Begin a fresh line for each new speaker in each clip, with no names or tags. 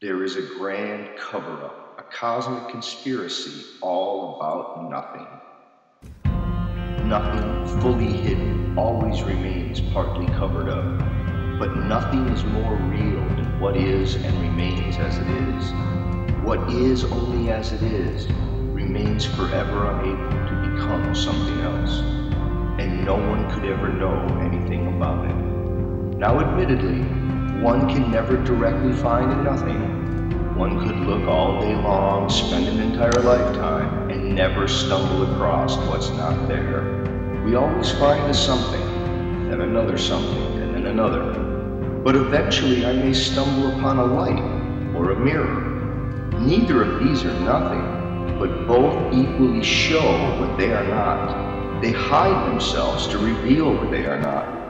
There is a grand cover-up, a cosmic conspiracy all about nothing. Nothing fully hidden always remains partly covered up, but nothing is more real than what is and remains as it is. What is only as it is remains forever unable to become something else, and no one could ever know anything about it. Now admittedly, one can never directly find a nothing. One could look all day long, spend an entire lifetime, and never stumble across what's not there. We always find a something, then another something, and then another. But eventually I may stumble upon a light or a mirror. Neither of these are nothing, but both equally show what they are not. They hide themselves to reveal what they are not.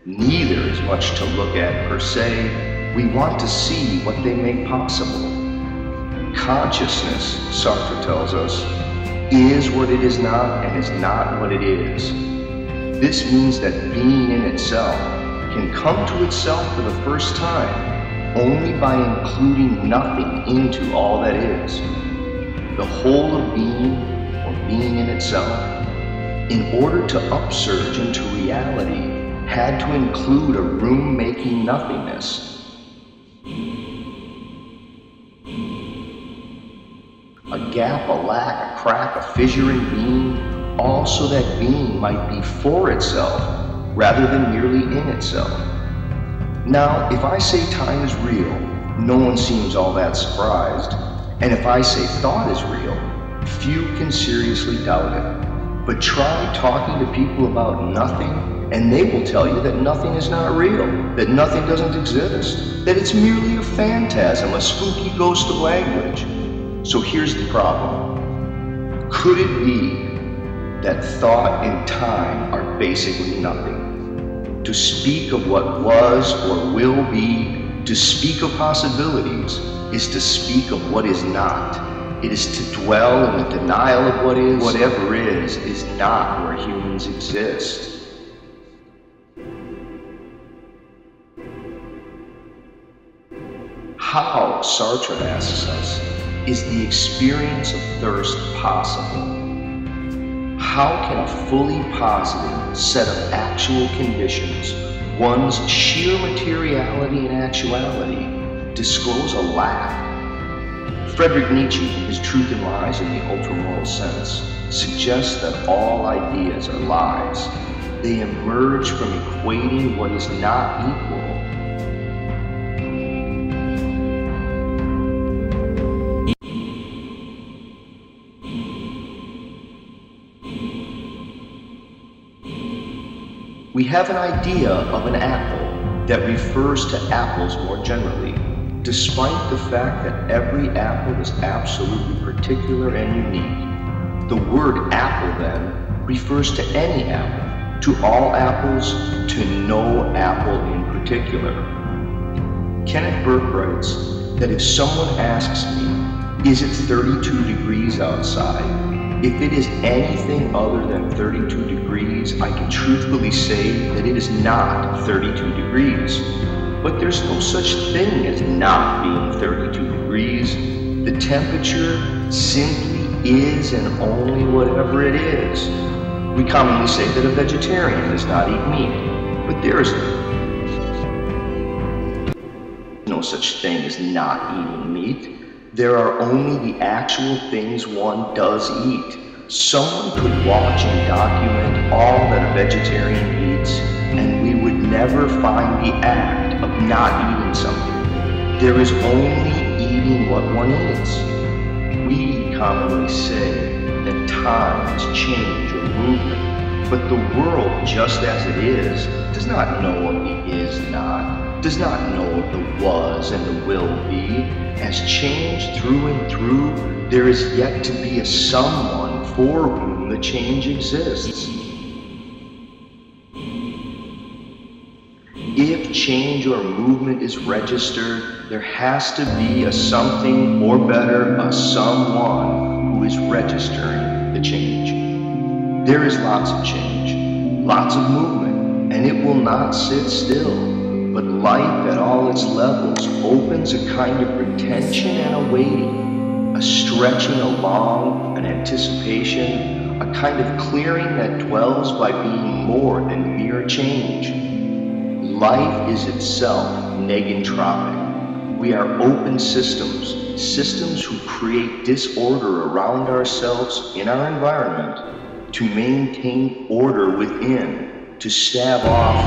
Neither is much to look at per se. We want to see what they make possible. Consciousness, Sartre tells us, is what it is not and is not what it is. This means that being in itself can come to itself for the first time only by including nothing into all that is. The whole of being, or being in itself, in order to upsurge into reality, had to include a room-making nothingness. A gap, a lack, a crack, a fissure in being, all so that being might be for itself, rather than merely in itself. Now, if I say time is real, no one seems all that surprised. And if I say thought is real, few can seriously doubt it. But try talking to people about nothing, and they will tell you that nothing is not real, that nothing doesn't exist, that it's merely a phantasm, a spooky ghost of language. So here's the problem. Could it be that thought and time are basically nothing? To speak of what was or will be, to speak of possibilities, is to speak of what is not. It is to dwell in the denial of what is. Whatever is not where humans exist. How, Sartre asks us, is the experience of thirst possible? How can a fully positive set of actual conditions, one's sheer materiality and actuality, disclose a lack? Friedrich Nietzsche, in his Truth and Lies in the Ultramoral Sense, suggests that all ideas are lies. They emerge from equating what is not equal. We have an idea of an apple that refers to apples more generally, despite the fact that every apple is absolutely particular and unique. The word apple, then, refers to any apple, to all apples, to no apple in particular. Kenneth Burke writes that if someone asks me, is it 32 degrees outside? If it is anything other than 32 degrees, I can truthfully say that it is not 32 degrees. But there's no such thing as not being 32 degrees. The temperature simply is and only whatever it is. We commonly say that a vegetarian does not eat meat, but there is no such thing as not eating meat. There are only the actual things one does eat. Someone could watch and document all that a vegetarian eats, and we would never find the act of not eating something. There is only eating what one eats. We commonly say that time is change or movement, but the world, just as it is, does not know of the is not, does not know of the was and the will be. As change through and through, there is yet to be a someone for whom the change exists. If change or movement is registered, there has to be a something, or better, a someone who is registering the change. There is lots of change. lots of movement, and it will not sit still. But life at all its levels opens a kind of retention and a waiting, a stretching along, an anticipation, a kind of clearing that dwells by being more than mere change. Life is itself negentropic. We are open systems, systems who create disorder around ourselves in our environment to maintain order within, to stab off,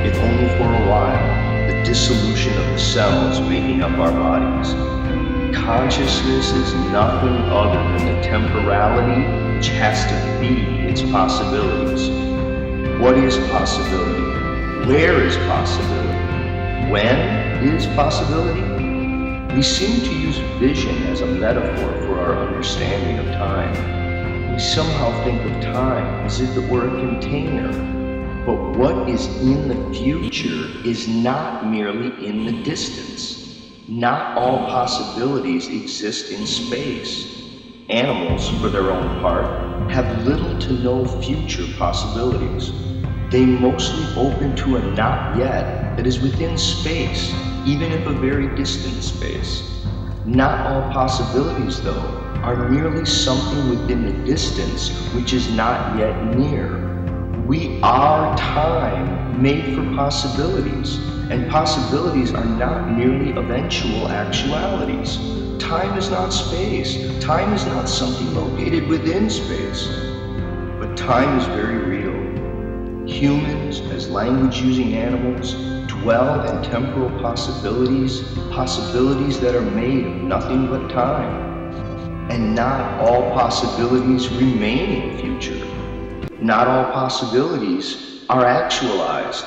if only for a while, the dissolution of the cells making up our bodies. Consciousness is nothing other than the temporality which has to feed its possibilities. What is possibility? Where is possibility? When is possibility? We seem to use vision as a metaphor for our understanding of time. We somehow think of time as if it were a container. But what is in the future is not merely in the distance. Not all possibilities exist in space. Animals, for their own part, have little to no future possibilities. They mostly open to a not yet that is within space, even if a very distant space. Not all possibilities, though, are merely something within the distance which is not yet near. We are time made for possibilities, and possibilities are not merely eventual actualities. Time is not space. Time is not something located within space. But time is very real. Humans, as language-using animals, dwell in temporal possibilities, possibilities that are made of nothing but time. And not all possibilities remain in the future. Not all possibilities are actualized.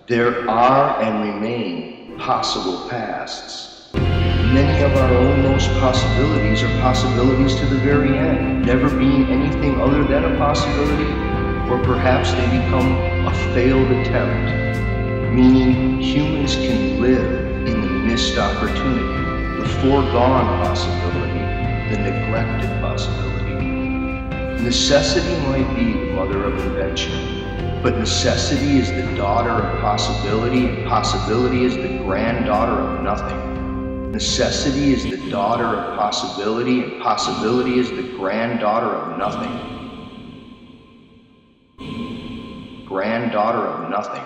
There are and remain possible pasts. Many of our own most possibilities are possibilities to the very end, never being anything other than a possibility, or perhaps they become a failed attempt, meaning humans can live in the missed opportunity, the foregone possibility, the neglected possibility. Necessity might be the mother of invention, but necessity is the daughter of possibility, and possibility is the granddaughter of nothing. Necessity is the daughter of possibility, and possibility is the granddaughter of nothing. Granddaughter of nothing.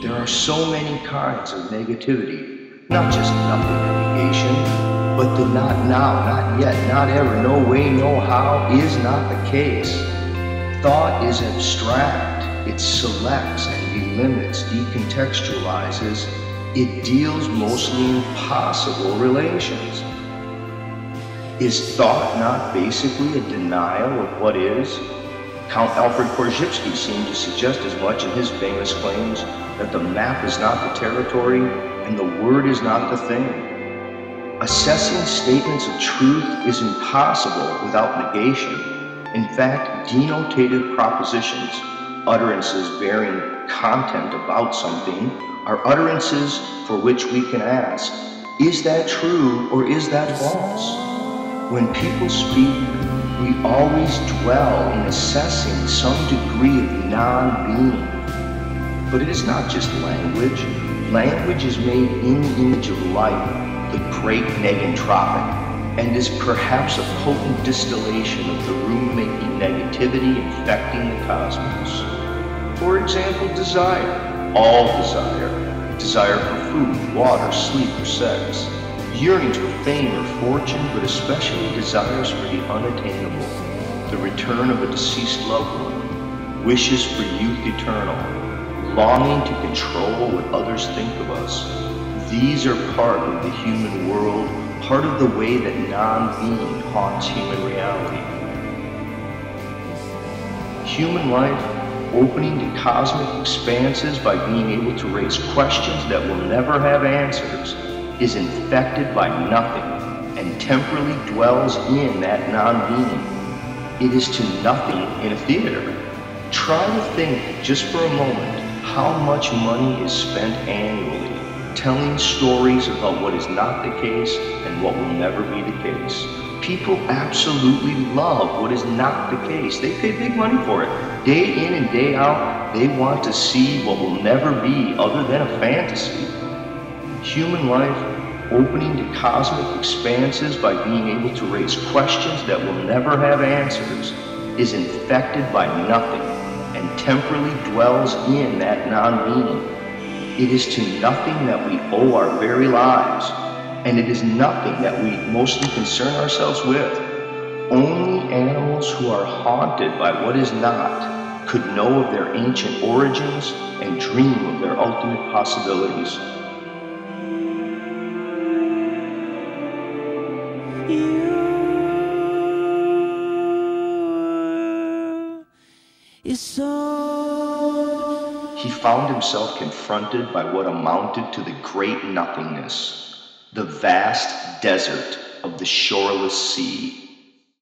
There are so many kinds of negativity, not just nothing and negation. But the not now, not yet, not ever, no way, no how is not the case. Thought is abstract. It selects and delimits, decontextualizes. It deals mostly in possible relations. Is thought not basically a denial of what is? Count Alfred Korzybski seemed to suggest as much in his famous claims that the map is not the territory and the word is not the thing. Assessing statements of truth is impossible without negation. In fact, denotative propositions, utterances bearing content about something, are utterances for which we can ask, is that true or is that false? When people speak, we always dwell in assessing some degree of non-being. But it is not just language. Language is made in the image of life, the great negentropic, and is perhaps a potent distillation of the room-making negativity infecting the cosmos. For example, desire, all desire, desire for food, water, sleep, or sex, yearnings for fame or fortune, but especially desires for the unattainable, the return of a deceased loved one, wishes for youth eternal, longing to control what others think of us. These are part of the human world, part of the way that non-being haunts human reality. Human life, opening to cosmic expanses by being able to raise questions that will never have answers, is infected by nothing and temporarily dwells in that non-being. It is to nothing in a theater. Try to think just for a moment how much money is spent annually telling stories about what is not the case and what will never be the case. People absolutely love what is not the case. They pay big money for it. Day in and day out, they want to see what will never be other than a fantasy. Human life opening to cosmic expanses by being able to raise questions that will never have answers is infected by nothing and temporarily dwells in that non-being. It is to nothing that we owe our very lives, and it is nothing that we mostly concern ourselves with. Only animals who are haunted by what is not could know of their ancient origins and dream of their ultimate possibilities. He found himself confronted by what amounted to the great nothingness, the vast desert of the shoreless sea.